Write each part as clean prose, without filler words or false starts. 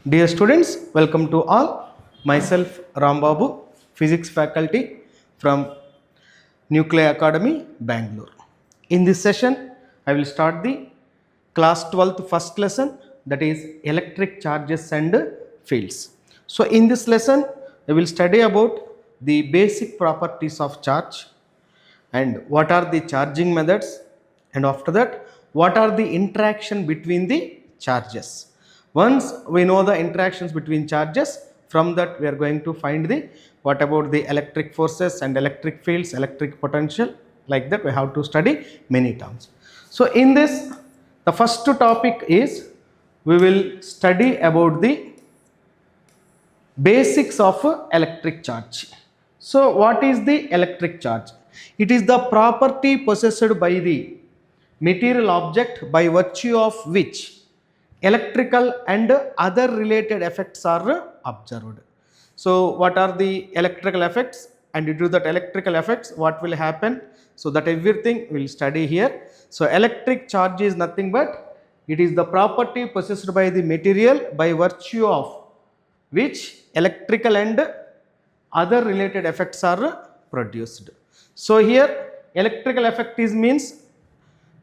Dear students, welcome to all. Myself Rambabu, Physics faculty from Nuclear Academy, Bangalore. In this session, I will start the class 12th first lesson, that is electric charges and fields. So in this lesson, I will study about the basic properties of charge and what are the charging methods, and after that what are the interaction between the charges. Once we know the interactions between charges, from that we are going to find the what about the electric forces and electric fields, electric potential. Like that we have to study many terms. So in this, the first topic is we will study about the basics of electric charge. So what is the electric charge? It is the property possessed by the material object by virtue of which electrical and other related effects are observed. So what are the electrical effects, and due to that electrical effects what will happen? So that everything we will study here. So electric charge is nothing but it is the property possessed by the material by virtue of which electrical and other related effects are produced. So here electrical effect is means,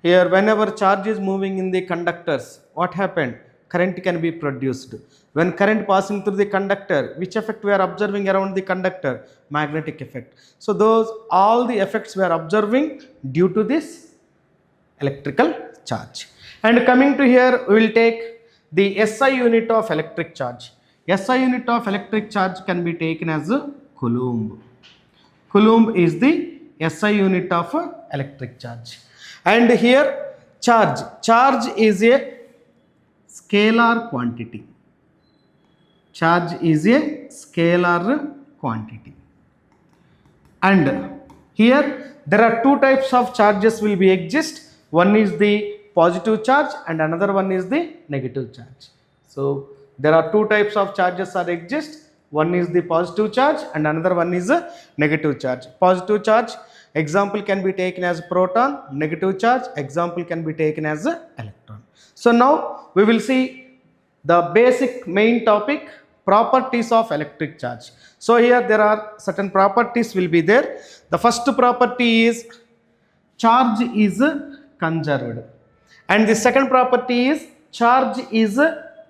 here whenever charge is moving in the conductors, what happened? Current can be produced. When current passing through the conductor, which effect we are observing around the conductor? Magnetic effect. So those all the effects we are observing due to this electrical charge. And coming to here, we will take the SI unit of electric charge. SI unit of electric charge can be taken as Coulomb. Coulomb is the SI unit of electric charge. And here charge is a scalar quantity. Charge is a scalar quantity. And here there are two types of charges will be exist. One is the positive charge and another one is the negative charge. So there are two types of charges are exist. One is the positive charge and another one is a negative charge. Positive charge example can be taken as proton, negative charge example can be taken as a electron. So now we will see the basic main topic, properties of electric charge. So here there are certain properties will be there. The first property is charge is conserved, and the second property is charge is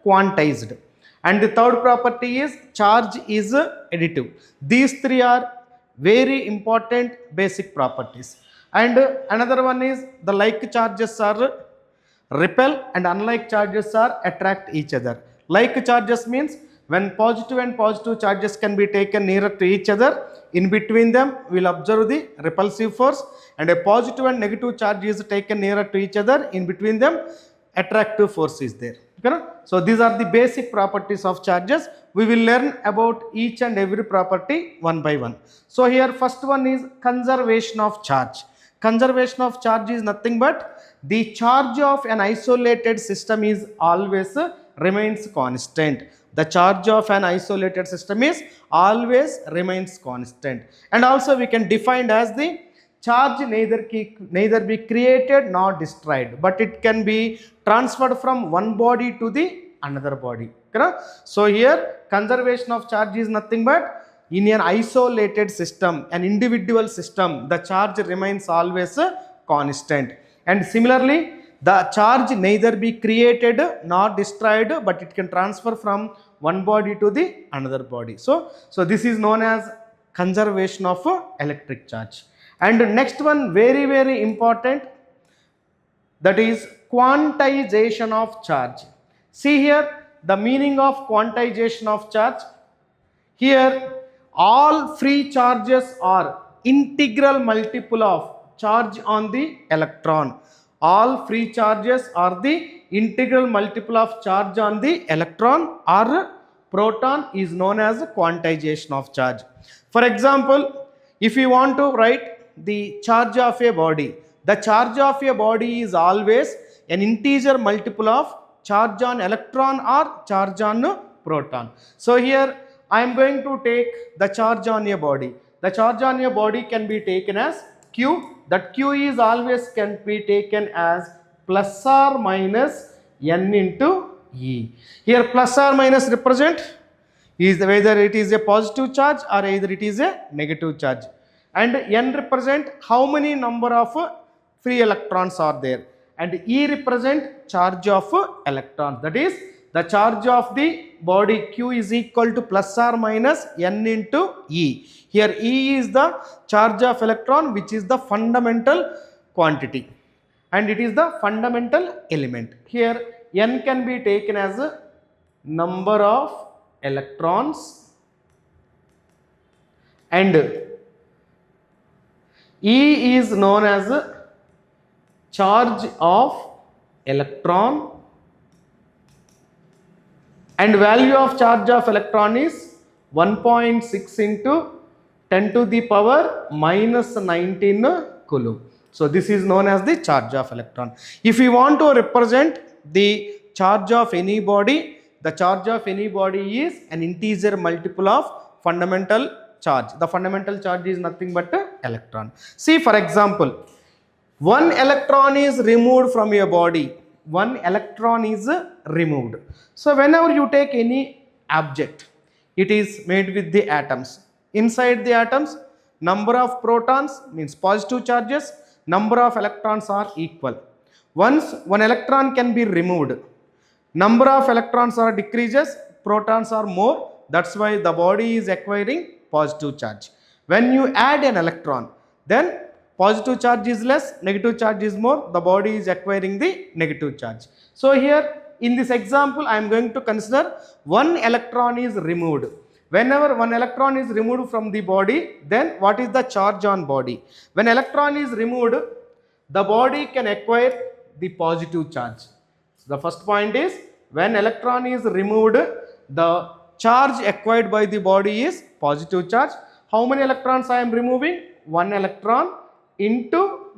quantized, and the third property is charge is additive. These three are very important basic properties. And another one is the like charges are repel and unlike charges are attract each other. Like charges means when positive and positive charges can be taken nearer to each other, in between them we will observe the repulsive force, and a positive and negative charge is taken nearer to each other, in between them attractive force is there. So these are the basic properties of charges. We will learn about each and every property one by one. So here first one is conservation of charge. Conservation of charge is nothing but the charge of an isolated system is always remains constant. The charge of an isolated system is always remains constant. And also we can define as the charge neither be created nor destroyed, but it can be transferred from one body to the another body. So here conservation of charge is nothing but in an isolated system, an individual system, the charge remains always constant. And similarly, the charge neither be created nor destroyed, but it can transfer from one body to the another body. So this is known as conservation of electric charge. And next one very important, that is quantization of charge. See here the meaning of quantization of charge. Here all free charges are integral multiple of charge on the electron. All free charges are the integral multiple of charge on the electron or proton is known as quantization of charge. For example, if you want to write the charge of a body, the charge of a body is always an integer multiple of charge on electron or charge on proton. So here I am going to take the charge on a body. The charge on a body can be taken as Q. That Q is always can be taken as plus or minus n into E. Here plus or minus represent is whether it is a positive charge or either it is a negative charge, and N represent how many number of free electrons are there, and E represent charge of electrons, that is the charge of the body Q is equal to plus or minus N into E. Here E is the charge of electron, which is the fundamental quantity and it is the fundamental element. Here N can be taken as a number of electrons and E is known as a charge of electron, and value of charge of electron is 1.6 into 10 to the power minus 19 coulomb. So this is known as the charge of electron. If we want to represent the charge of any body, the charge of any body is an integer multiple of fundamental charge. The fundamental charge is nothing but electron. See, for example, one electron is removed from your body. One electron is removed. So whenever you take any object, it is made with the atoms. Inside the atoms, number of protons means positive charges, number of electrons are equal. Once one electron can be removed, number of electrons are decreases, protons are more. That's why the body is acquiring positive charge. When you add an electron, then positive charge is less, negative charge is more, the body is acquiring the negative charge. So here in this example I am going to consider one electron is removed. Whenever one electron is removed from the body, then what is the charge on body? When electron is removed, the body can acquire the positive charge. So the first point is when electron is removed, the charge acquired by the body is positive charge. How many electrons I am removing? One electron into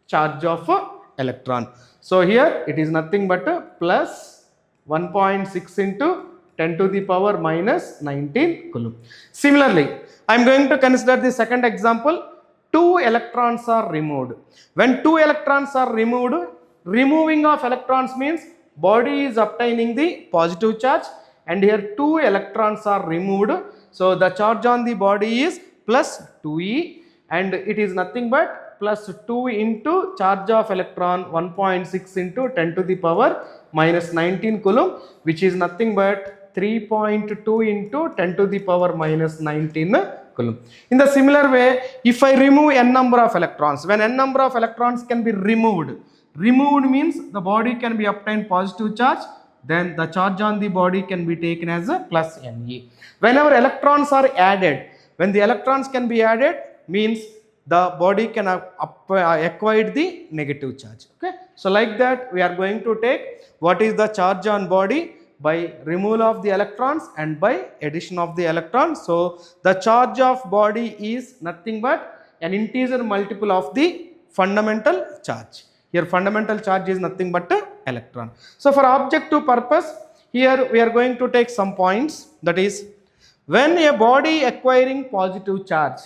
charge of electron. So here it is nothing but plus 1.6 into 10 to the power minus 19 coulomb. Similarly, I am going to consider the second example. Two electrons are removed. When two electrons are removed, removing of electrons means body is obtaining the positive charge, and here two electrons are removed. So the charge on the body is plus 2e, and it is nothing but plus 2 into charge of electron 1.6 into 10 to the power minus 19 coulomb, which is nothing but 3.2 into 10 to the power minus 19 coulomb. In the similar way, if I remove n number of electrons, when n number of electrons can be removed, removed means the body can be obtained positive charge, then the charge on the body can be taken as a plus Ne. Whenever electrons are added, when the electrons can be added means the body can acquire the negative charge. Okay, so like that we are going to take what is the charge on body by removal of the electrons and by addition of the electrons. So the charge of body is nothing but an integer multiple of the fundamental charge. Here fundamental charge is nothing but electron. So for objective purpose, here we are going to take some points, that is when a body acquiring positive charge,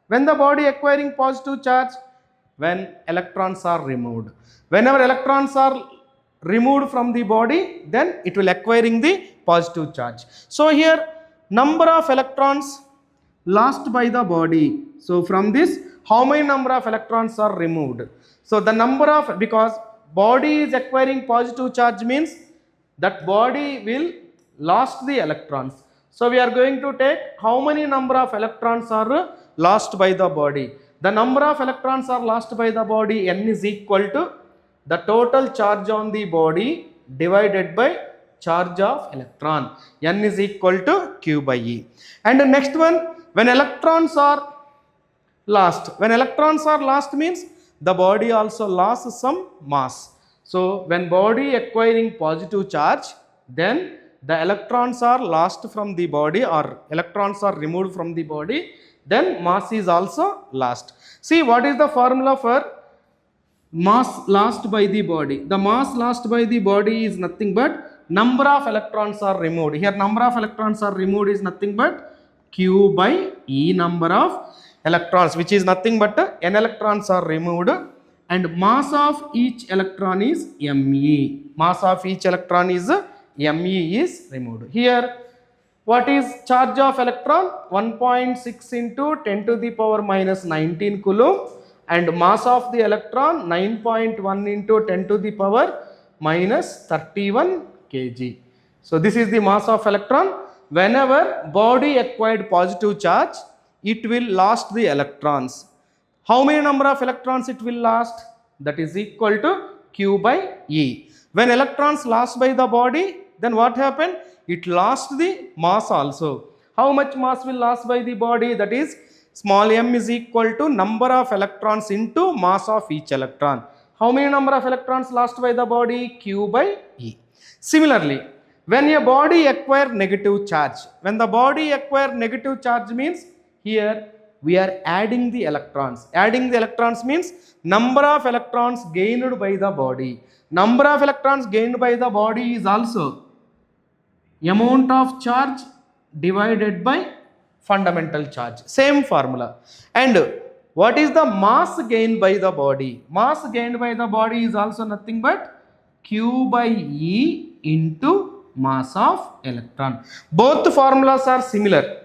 when the body acquiring positive charge, when electrons are removed. Whenever electrons are removed from the body, then it will acquiring the positive charge. So here number of electrons lost by the body. So from this, how many number of electrons are removed? So the number of, because body is acquiring positive charge means that body will lost the electrons. So we are going to take how many number of electrons are lost by the body. The number of electrons are lost by the body, N is equal to the total charge on the body divided by charge of electron. N is equal to Q by E. And the next one, when electrons are lost. When electrons are lost means the body also lost some mass. So when body acquiring positive charge, then the electrons are lost from the body or electrons are removed from the body, then mass is also lost. See, what is the formula for mass lost by the body? The mass lost by the body is nothing but number of electrons are removed. Here number of electrons are removed is nothing but Q by E number of electrons, which is nothing but n electrons are removed, and mass of each electron is Me. Mass of each electron is Me is removed. Here, what is charge of electron? 1.6 into 10 to the power minus 19 coulomb, and mass of the electron 9.1 into 10 to the power minus 31 kg. So this is the mass of electron. Whenever body acquired positive charge, it will lost the electrons. How many number of electrons it will lost? That is equal to Q by E. When electrons lost by the body, then what happened? It lost the mass also. How much mass will lost by the body? That is small m is equal to number of electrons into mass of each electron. How many number of electrons lost by the body? Q by E. Similarly, when a body acquire negative charge, when the body acquire negative charge means here we are adding the electrons. Adding the electrons means number of electrons gained by the body. Number of electrons gained by the body is also amount of charge divided by fundamental charge. Same formula. And what is the mass gained by the body? Mass gained by the body is also nothing but Q by E into mass of electron. Both formulas are similar,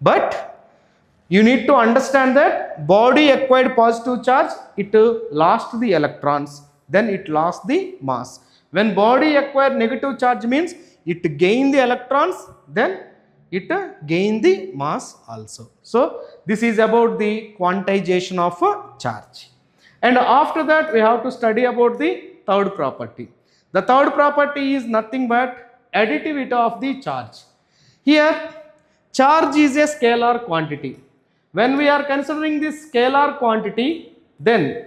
but you need to understand that body acquired positive charge, it lost the electrons, then it lost the mass. When body acquired negative charge means it gained the electrons, then it gained the mass also. So this is about the quantization of charge. And after that we have to study about the third property. The third property is nothing but additivity of the charge. Here charge is a scalar quantity. When we are considering this scalar quantity, then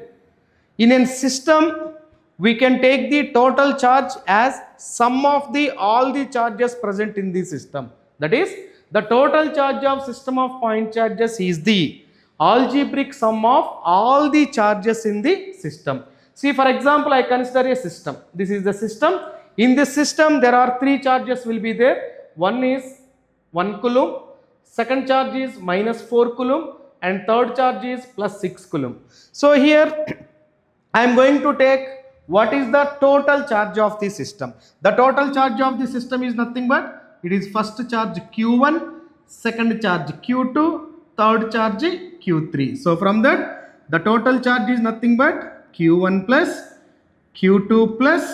in a system we can take the total charge as sum of the all the charges present in the system. That is, the total charge of system of point charges is the algebraic sum of all the charges in the system. See, for example, I consider a system. This is the system. In this system there are three charges will be there. One is 1 coulomb. Second charge is minus 4 coulomb, and third charge is plus 6 coulomb. So here I am going to take what is the total charge of the system. The total charge of the system is nothing but it is first charge Q1, second charge Q2, third charge Q3. So from that the total charge is nothing but Q1 plus Q2 plus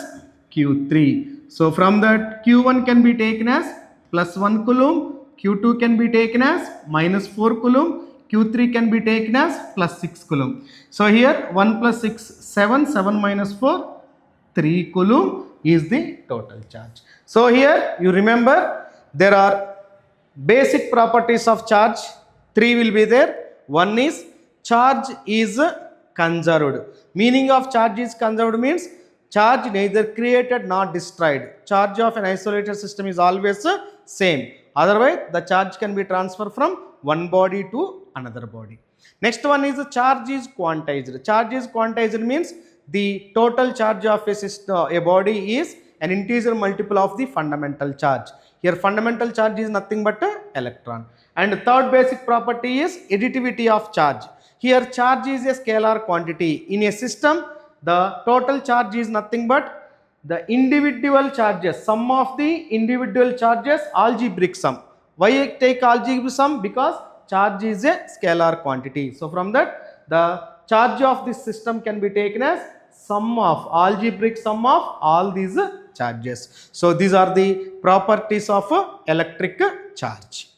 Q3. So from that Q1 can be taken as plus 1 coulomb, Q2 can be taken as minus 4 coulomb, Q3 can be taken as plus 6 coulomb. So here 1 plus 6, 7, 7 minus 4, 3 coulomb is the total charge. So here you remember there are basic properties of charge, 3 will be there. One is charge is conserved. Meaning of charge is conserved means charge neither created nor destroyed. Charge of an isolated system is always same. Otherwise, the charge can be transferred from one body to another body. Next one is the charge is quantized. Charge is quantized means the total charge of a system, a body is an integer multiple of the fundamental charge. Here fundamental charge is nothing but an electron. And the third basic property is additivity of charge. Here charge is a scalar quantity. In a system, the total charge is nothing but the individual charges, sum of the individual charges, algebraic sum. Why I take algebraic sum? Because charge is a scalar quantity. So from that the charge of this system can be taken as sum of algebraic sum of all these charges. So these are the properties of electric charge.